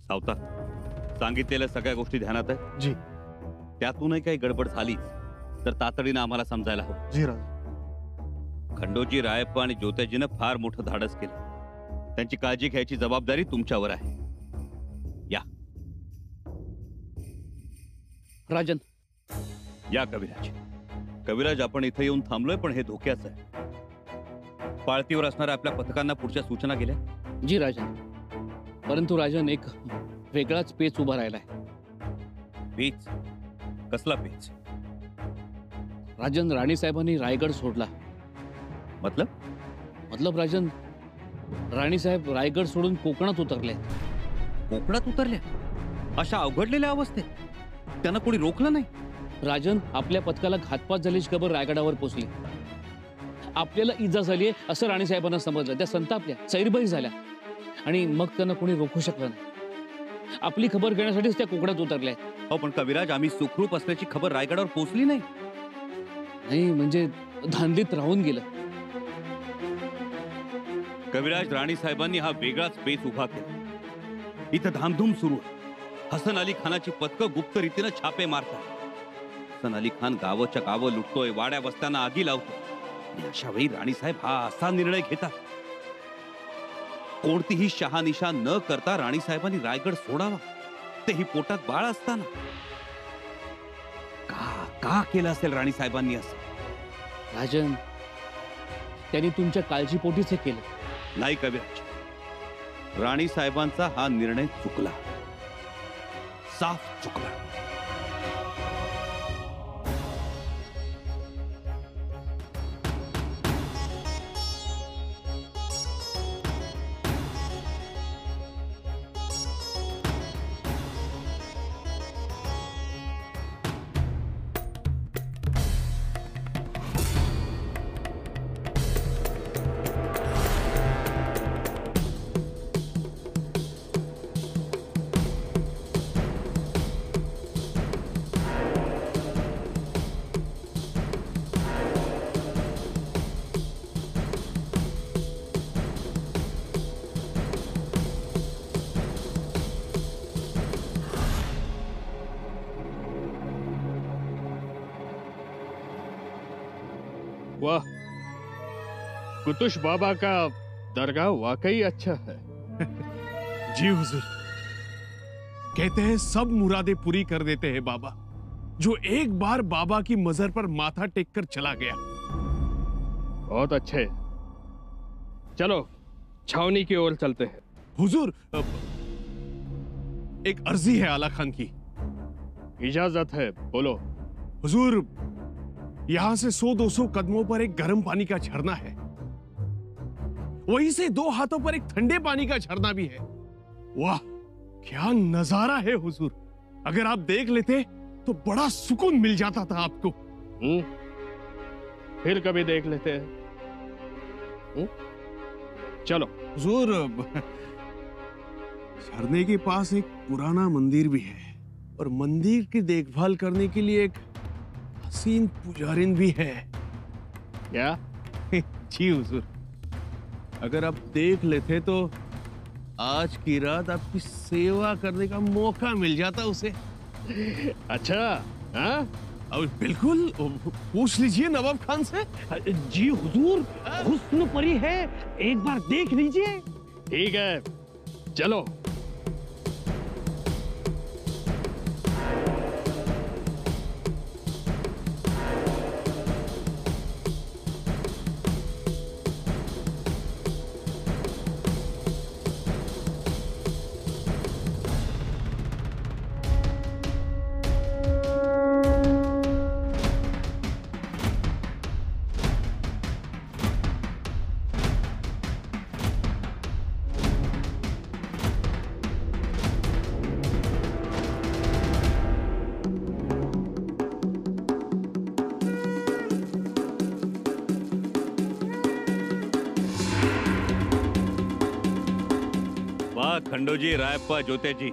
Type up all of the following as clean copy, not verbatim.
सावता सांगितलेल्या सगळ्या गोष्टी ध्यानात आहे जी. त्यातूनही काही गडबड झाली तर तातडीनं आम्हाला समजायला हवं. जी राजा. खंडोजी रायप्पा आणि ज्योत्याजीनं फार मोठं धाडस केलं. त्यांची काळजी घ्यायची जबाबदारी तुमच्यावर आहे. या राजन. या कविराज. कविराज, आपण इथे येऊन थांबलोय पण हे धोक्याचं आहे. पाळतीवर असणाऱ्या आपल्या पथकांना पुढच्या सूचना गेल्या? जी राजन, परंतु राजन एक वेगळाच पेच उभा राहिलाय. पेच? कसला पेच? राजन, राणी साहेबांनी रायगड सोडला. मतलब राजन, राणी साहेब रायगड सोडून कोकणात उतरले. कोकणात उतरल्या? अशा अवघडलेल्या अवस्थेत त्यांना कोणी रोखलं नाही? राजन, आपल्या पथकाला घातपात झाल्याची खबर रायगडावर पोहोचली. आपल्याला इजा झालीये असं राणी साहेबांना समजलं. त्या संतापल्या, सैरभैर झाल्या आणि मग त्यांना कोणी रोखू शकलं नाही. आपली खबर घेण्यासाठीच त्या कोकणात उतरल्या. हो, पण कविराज, आम्ही सुखरूप असल्याची खबर रायगडावर पोहोचली नाही. नाही म्हणजे धांदीत राहून गेलं. कविराज, राणी साहेबांनी हा वेगळाच पेच उभा केला. इथं धामधूम सुरू आहे. हसन अली खानाची पथकं गुप्त रीतीनं छापे मारतात. हसन अली खान गावच्या गावं लुटतोय, वाड्या वस्त्यांना आगी लावतोय. अशा वेळी राणी साहेब हा असा निर्णय घेतात. कोणतीही शहानिशा न करता राणी साहेबांनी रायगड सोडावा, तेही पोटात बाळ असताना. का केलं असेल राणी साहेबांनी असं? राजन, त्यांनी तुमच्या काळजीपोटीच हे केलं. नाही कविराज, राणी साहेबांचा हा निर्णय चुकला, साफ चुकला. वाह, कुतुश बाबा का दरगाह वाकई अच्छा है। जी हुजूर, कहते हैं सब मुरादें पूरी कर देते हैं बाबा, जो एक बार बाबा की मजर पर माथा टेक कर चला गया। बहुत अच्छे, चलो छावनी की ओर चलते हैं। हुजूर, एक अर्जी है आला खान की। इजाजत है, बोलो। हुजूर, यहां से 100-200 कदमों पर एक गर्म पानी का झरना है, वहीं से 2 हाथों पर एक ठंडे पानी का झरना भी है। वाह, क्या नजारा है हुजूर, अगर आप देख लेते तो बड़ा सुकून मिल जाता था आपको। फिर कभी देख लेते हैं। चलो। हुजूर, झरने के पास एक पुराना मंदिर भी है और मंदिर की देखभाल करने के लिए एक हसीन पुजारिन भी है। क्या? जी हुजूर, अगर आप देख लेते तो आज की रात आपकी सेवा करने का मौका मिल जाता उसे। अच्छा, हाँ? अब बिल्कुल, पूछ लीजिए नवाब खान से। जी हुजूर, हुस्न परी है, एक बार देख लीजिए। ठीक है, चलो। खंडोजी, रायप्पा, ज्योत्याजी,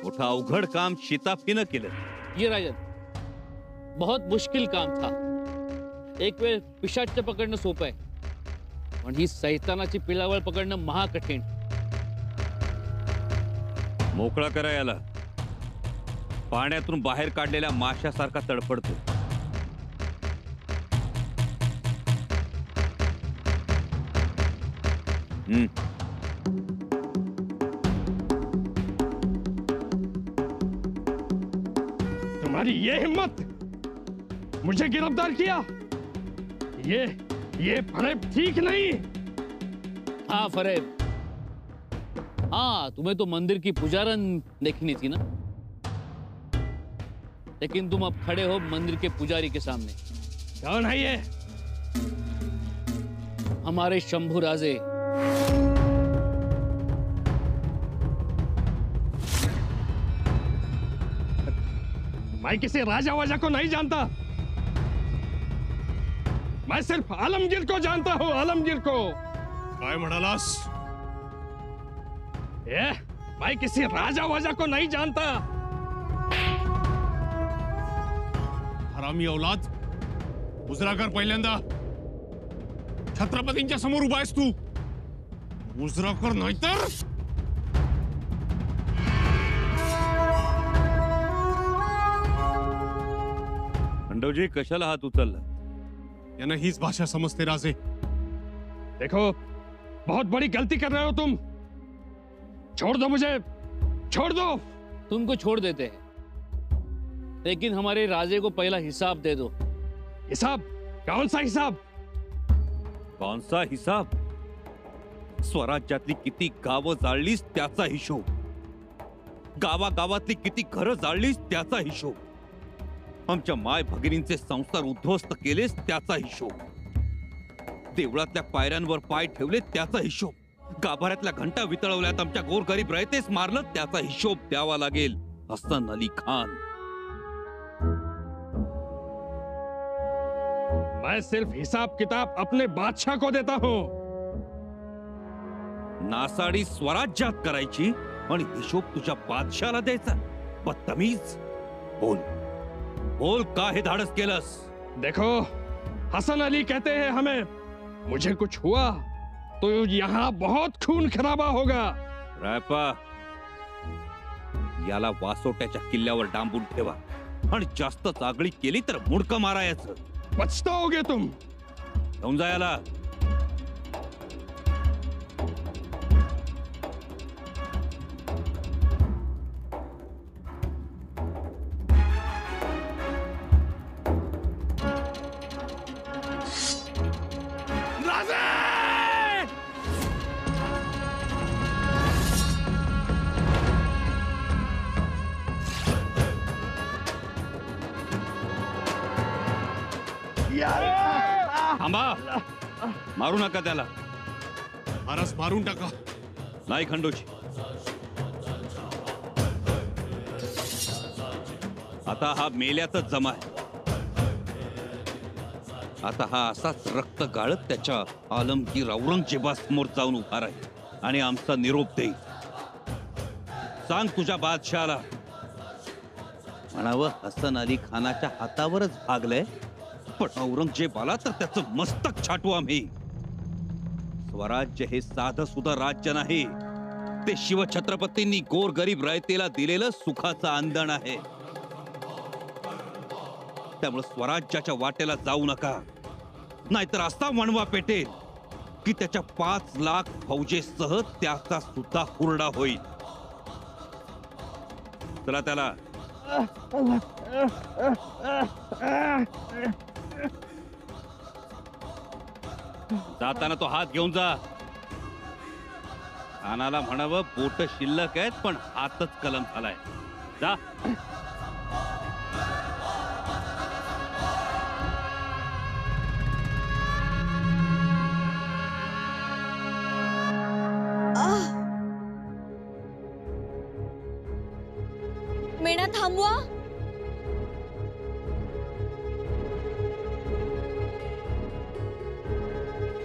मोठा अवघड काम शिताफीनं केलं। ये राजन, बहुत मुश्किल काम था। एक वेळ पिशाच पकडणं सोपं आहे, पण ही सैतानाची पिलावळ पकडणं महाकठीण। मोकळा करा याला. पाण्यातून बाहेर काढलेल्या माशासारखा तडफडतो. तुम्हारी ये हिम्मत, मुझे गिरफ्तार किया, ये फरेब ठीक नहीं. हाँ फरेब, हाँ तुम्हें तो मंदिर की पुजारन देखनी थी ना, लेकिन तुम अब खड़े हो मंदिर के पुजारी के सामने. कौन है ये? हमारे शंभू राजे. मैं किसी राजा वाजा को नहीं जानता. मैं सिर्फ आलमगीर को जानता हूँ, आलमगीर को. काय म्हणालास? मैं किसी राजा वाजा को नहीं जानता. हरामी औलाद, मुजरा कर पहिल्यांदा. छत्रपतींच्या समोर उभा आहेस तू. मुजरा कर नाहीतर खंडोजी कशाला हात उचलला? यांना हीच भाषा समजते राजे. देखो, बहुत बड़ी गलती कर रहे हो तुम. छोड़ दो मुझे, छोड़ दो. तुमको छोड़ देते हैं, लेकिन हमारे राजे को पहला हिसाब दे दो. हिसाब? कौन सा हिसाब? कौन सा हिसाब? स्वराज्यातली किती गावं जाळलीस त्याचा हिशोब. गावागावातली किती घरं जाळलीस त्याचा हिशोब. आमच्या माय भगिनींचे संसार उद्ध्वस्त केलेस त्याचा हिशोब. देवळातल्या पायऱ्यांवर पाय ठेवले त्याचा हिशोब. गाभाऱ्यातल्या घंटा वितळवल्यात आमच्या गोरगरीब रयतेस मारलं त्याचा हिशोब द्यावा लागेल. हसन अली खान. मैं सिर्फ हिसाब किताब अपने बादशाह को देता हूँ. नासाडी स्वराज्यात करायची आणि हिशोब तुझ्या बादशाला द्यायचा. बदतमीज. बोल बोल, का हे धाडस केलंस? देखो, हसन अली कहते हैं हमें, मुझे कुछ हुआ तो यहाँ बहुत खून खराबा होगा. रायपा, याला वासोट्याच्या किल्ल्यावर डांबून ठेवा आणि जास्त चागळी केली तर मुडकं मारायचं. पछताओगे तुम. घेऊन जा याला. थांबा, मारू नका त्याला. महाराज मारून टाका. नाही खंडोजी, आता हा मेल्याचाच जमा आहे. आता हा असाच रक्त गाळत त्याच्या आलमगीर औरंगजेबासमोर जाऊन उभा राहील आणि आमचा निरोप देईल. सांग तुझ्या बादशाहाला म्हणावं, हसन अली खानाच्या हातावरच भागलंय, पण औरंगजेब आला तर त्याचं मस्तक छाटू आम्ही. स्वराज्य हे साधं सुद्धा राज्य नाही, ते शिवछत्रपतींनी गोरगरीब रयतेला दिलेलं सुखाचं आंदण आहे. त्यामुळे स्वराज्याच्या वाटेला जाऊ नका, नाहीतर असा वणवा पेटेल की त्याच्या 5 लाख फौजेसह त्याचा सुद्धा हुरडा होईल. चला त्याला. जाताना तो हात घेऊन जा. कानाला म्हणावं, बोट शिल्लक आहेत पण हातच कलम झालाय. जा. मेणा थांबवा.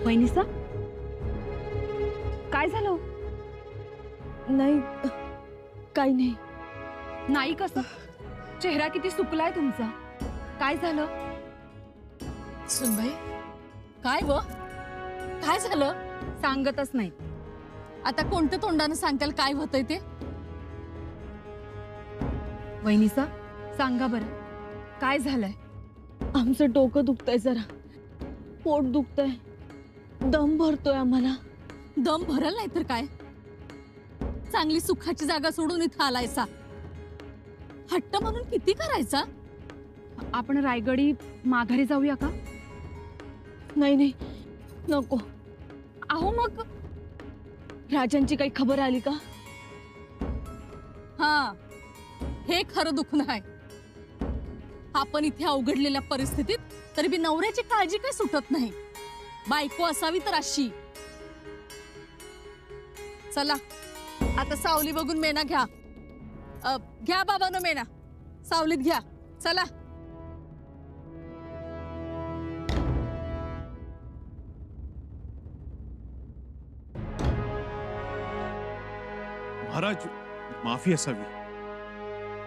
वहिनीसा, काय झालं? नाही, काही नाही. नाही कसं? चेहरा किती सुकलाय तुमचा. काय झालं? सुनबाई, काय व काय झालं? सांगतच नाही. आता कोणत्या तोंडाने सांगताल काय होतंय ते? वहिनीसा सांगा बरं काय झालंय? आमचं डोकं दुखतंय जरा, पोट दुखतंय, दम भरतोय आम्हाला. दम भरल नाही तर काय? चांगली सुखाची जागा सोडून इथं आलायसा. हट्ट म्हणून किती करायचा? आपण रायगडी माघारी जाऊया का? नाही नाही नको. अहो मग राजांची काही खबर आली का? हा, हे खरं दुखणं आहे. आपण इथे अवघडलेल्या परिस्थितीत तरी बी नवऱ्याची काळजी काय सुटत नाही. बायको असावी तर अशी. चला आता सावली बघून मेना घ्या. घ्या बाबानो मेना, सावलीत घ्या. चला. महाराज, माफी असावी,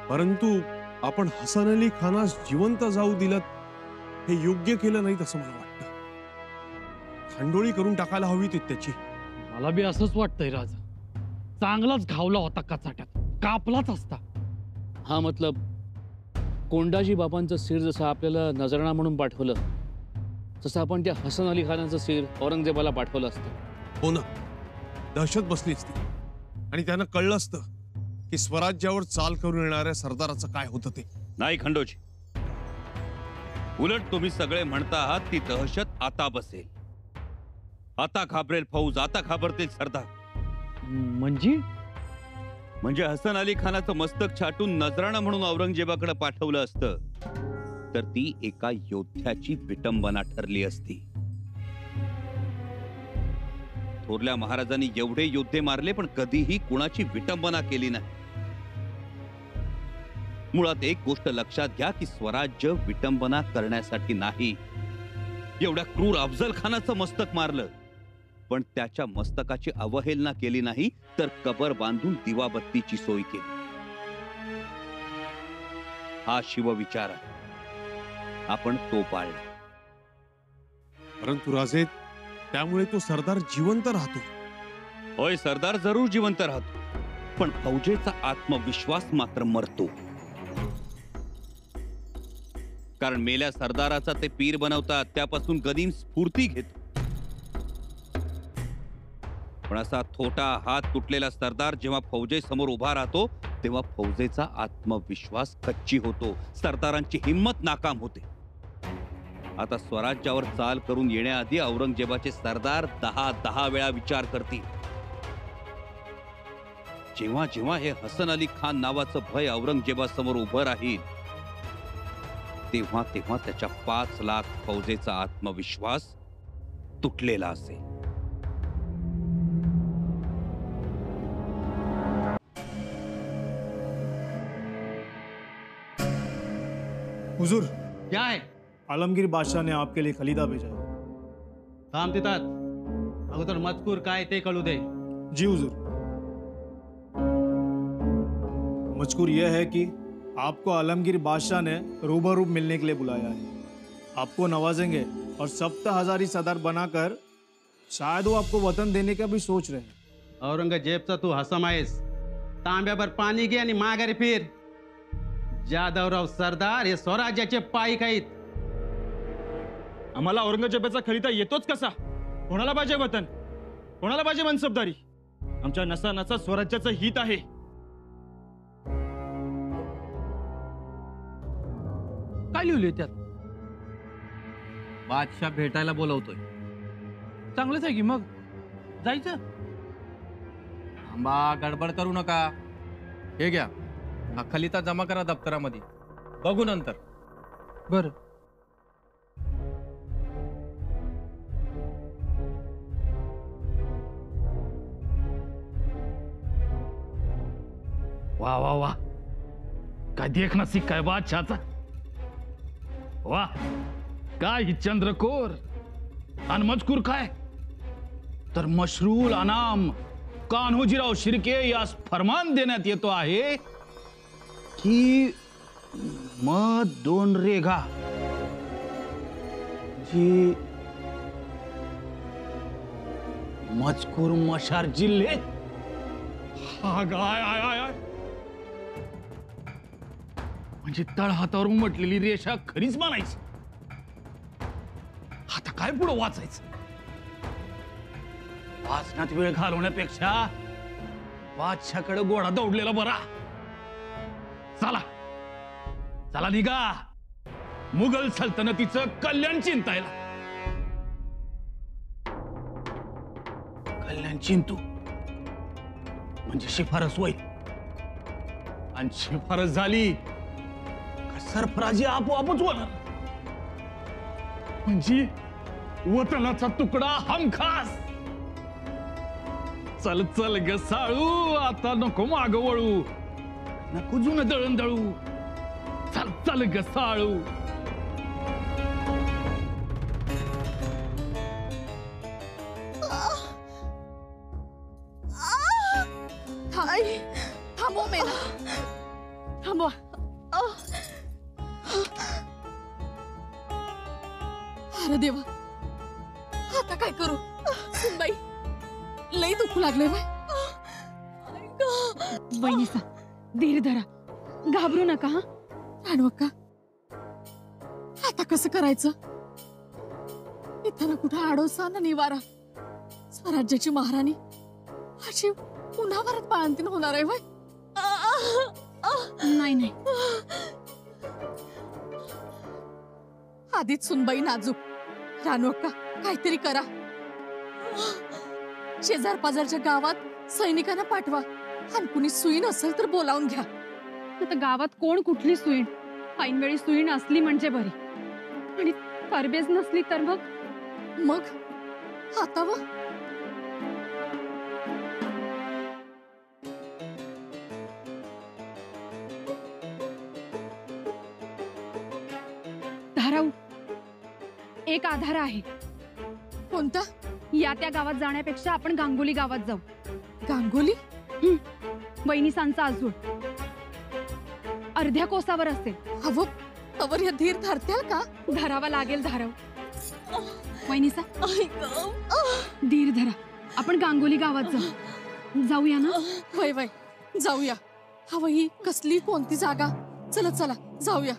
परंतु आपण हसन अली खानास जिवंत जाऊ दिलं हे योग्य केलं नाही असं मला वाटतं. खंडोळी करून टाकायला हवी ती त्याची. मला बी असंच वाटतंय राजा. चांगलाच घावला होता कचाट्यात, कापलाच असता. हा मतलब कोंडाजी बाबांचं सिर जसं आपल्याला नजराणा म्हणून पाठवलं, तसं आपण त्या हसन अली खानाचं सिर औरंगजेबाला पाठवलं असतं. हो ना, दहशत बसली असती आणि त्यांना कळलं असतं की स्वराज्यावर चाल करून येणाऱ्या सरदाराचं काय होतं ते. नाही खंडोजी, उलट तुम्ही सगळे म्हणता आहात ती दहशत आता बसेल. आता घाबरेल फौज, आता घाबरतील सरदार. म्हणजे हसन अली खानाचं मस्तक छाटून नजराणा म्हणून औरंगजेबाकडे पाठवलं असतं तर ती एका योद्ध्याची विटंबना ठरली असती. थोरल्या महाराजांनी एवढे योद्धे मारले पण कधीही कुणाची विटंबना केली नाही. मुळात एक गोष्ट लक्षात घ्या की स्वराज्य विटंबना करण्यासाठी नाही. एवढ्या क्रूर अफजल खानाचं मस्तक मारलं पण त्याच्या मस्तकाची अवहेलना केली नाही, तर कबर बांधून दिवाबत्तीची सोय केली. हा शिवविचार आहे, आपण तो पाळला. परंतु राजे, त्यामुळे तो सरदार जिवंत राहतो. होय, सरदार जरूर जिवंत राहतो, पण फौजेचा आत्मविश्वास मात्र मरतो. कारण मेल्या सरदाराचा ते पीर बनवतात, त्यापासून गनिम स्फूर्ती घेतो. पण असा थोटा हात तुटलेला सरदार जेव्हा फौजेसमोर उभा राहतो तेव्हा फौजेचा आत्मविश्वास कच्ची होतो, सरदारांची हिम्मत नाकाम होते. आता स्वराज्यावर चाल करून येण्याआधी औरंगजेबाचे सरदार 10 वेळा विचार करतील. जेव्हा जेव्हा हे हसन अली खान नावाचं भय औरंगजेबासमोर उभं राहील तेव्हा तेव्हा त्याच्या 5 लाख फौजेचा आत्मविश्वास तुटलेला असेल. हुजूर, क्या है? आलमगीर बादशाह ने आपके लिए खलीदा भेजा है. थांब तिथं. अगोदर मजकूर काय ते कळू दे. जी हुजूर. मजकूर यह है कि आपको आलमगीर बादशाह ने रूबरू मिलने के लिए बुलाया है. आपको नवाजेंगे और 70,000 सरदार बनाकर शायद वो आपको वतन देने का भी सोच रहे हैं. औरंगजेबचा तू हसम आहेस. तांब्याभर पाणी घे आणि माघारी फिर. जाधवराव सरदार हे स्वराज्याचे पाईक आहेत. आम्हाला औरंगजेबाचा खलिता येतोच कसा? कोणाला पाहिजे वतन? कोणाला पाहिजे मनसबदारी? आमच्या नसा नसा स्वराज्याचं हित आहे. काय लिहिलंय त्यात? बादशाह भेटायला बोलवतोय. चांगलंच आहे की मग जायचं. आंबा गडबड करू नका. हे घ्या, हा खलिता जमा करा दप्तरामध्ये. बघू नंतर. बर. वाह वाह वाह, काय देखना सी काय बादशाहचा. वाह, काय ही चंद्रकोर. आणि मजकूर काय तर मशरूल अनाम कान्होजीराव शिर्के यास फरमान देण्यात येतो आहे की मध 2 रेघा जी मजकूर मशार जिल्हे. हा गाय आय आय आय. म्हणजे तळहातावर उमटलेली रेषा खरीच मानायची. आता काय पुढं वाचायचं? वाचनात वेळ घालवण्यापेक्षा बादशाकडे घोडा दौडलेला बरा. चला चला निघा मुघल सल्तनतीचं कल्याण चिंतायला. कल्याण चिंतू म्हणजे शिफारस होईल, आणि शिफारस झाली का सरफराजी आपोआपच होणार. म्हणजे वतनाचा तुकडा हमखास. चल चल ग साळू, आता नको माग वळू, नको जुनं दळण दळू. चल चल ग साळू. थांबवा मेला, थांबवा. अरे देवा, आता काय करू? बाई लई दुखू लागले बाई. वहिनीसा धीर धरा, घाबरू नका. हा राणवक्का, आता कसं करायचं? इथं ना कुठं आडोसा ना निवारा. स्वराज्याची महाराणी अशी उन्हाभरात पाळंतीन होणार आहे बाई. नाही नाही, आधीच सुनबाई नाजूक. राणवक्का, काहीतरी करा. शेजार पाजारच्या गावात सैनिकांना पाठवा, आणि कुणी सुईण असेल तर बोलावून घ्या. आता गावात कोण कुठली सुईण? ऐनवेळी सुईण असली म्हणजे बरी, आणि तरबेज नसली तर मग आता व धाराऊ एक आधार आहे. कोणता? या त्या गावात जाण्यापेक्षा आपण गांगोली गावात जाऊ. गांगोली? वहिनीसांचा आजूळ अर्ध्या कोसावर असेल. हवं तवर या धीर धरत्याल का? धरावा लागेल धाराव. वहिनीसा धीर धरा, आपण गांगोली गावात जाऊ. जाऊया ना? वय वय जाऊया. हवं ही कसली कोणती जागा? चला चला जाऊया.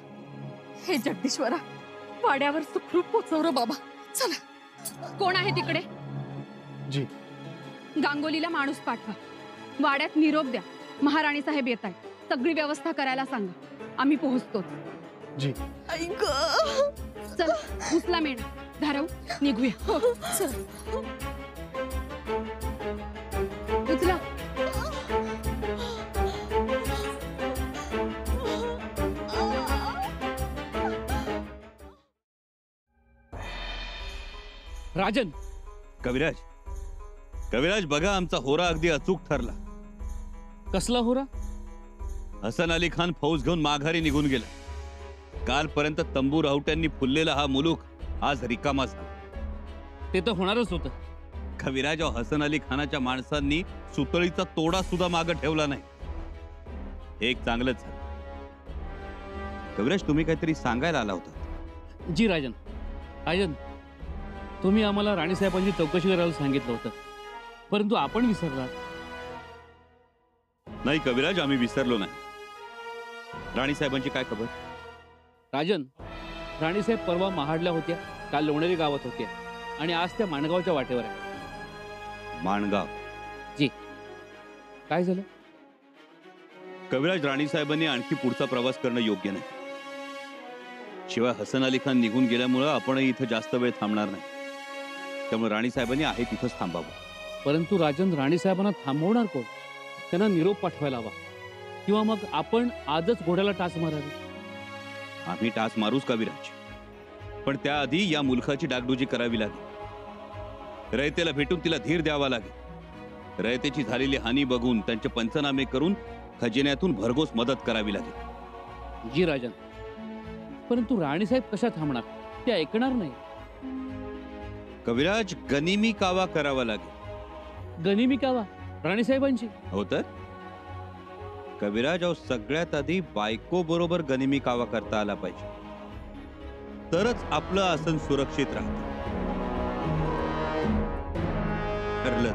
हे जगदीश्वरा, वाड्यावर सुखरूप पोचव बाबा. चला. कोण आहे तिकडे? जी. गांगोलीला माणूस पाठवा, वाड्यात निरोप द्या. महाराणी साहेब येत आहेत, सगळी व्यवस्था करायला सांगा. आम्ही पोहोचतोच. जी. चल उचला मेणा. धाराऊ निघूया. चल. उचला. राजन. कविराज, कविराज बघा, आमचा होरा अगदी अचूक ठरला. कसला होरा? हसन अली खान फौज घेऊन माघारी निघून गेला. कालपर्यंत तंबू राहुट्यांनी फुललेला हा मुलूक आज रिकामा झाला. ते तर होणारच होतं. कविराज, हसन अली खानाच्या माणसांनी सुतळीचा तोडा सुद्धा मागे ठेवला नाही. एक चांगलंच झालं. कविराज, तुम्ही काहीतरी सांगायला आला होता. जी राजन. राजन, तुम्ही आम्हाला राणीसाहेबांची चौकशी करायला सांगितलं होतं, परंतु आपण विसरला. नाही कविराज, आम्ही विसरलो नाही. राणीसाहेबांची काय खबर? राजन, राणीसाहेब परवा महाडल्या होत्या, काल लोणेरी गावात होत्या, आणि आज त्या माणगावच्या वाटेवर आहे. माणगाव? जी. काय झालं? कविराज, राणीसाहेबांनी आणखी पुढचा प्रवास करणं योग्य नाही. शिवाय हसन अली खान निघून गेल्यामुळे आपणही इथं जास्त वेळ थांबणार नाही. त्यामुळे राणीसाहेबांनी आहे तिथंच थांबावं. परंतु राजन, राणीसाहेबांना थांबवणार कोण? त्यांना निरोप पाठवायला हवा, किंवा मग आपण आजच घोड्याला टाच मारावी. आम्ही टाच मारूच कविराज, पण त्याआधी या मुलखाची डागडुजी करावी लागेल. रयतेला भेटून तिला धीर द्यावा लागेल. रयतेची झालेली हानी बघून त्यांचे पंचनामे करून खजिन्यातून भरघोस मदत करावी लागेल. जी राजन, परंतु राणीसाहेब कशा थांबणार? ते ऐकणार नाही. कविराज, गनिमी कावा करावा लागेल. गनिमी कावा? राणीसाहेबांची? हो तर कविराज, सगळ्यात आधी बायको बरोबर गनिमी कावा करता आला पाहिजे, तरच आपलं आसन सुरक्षित राहतं. ठरलं.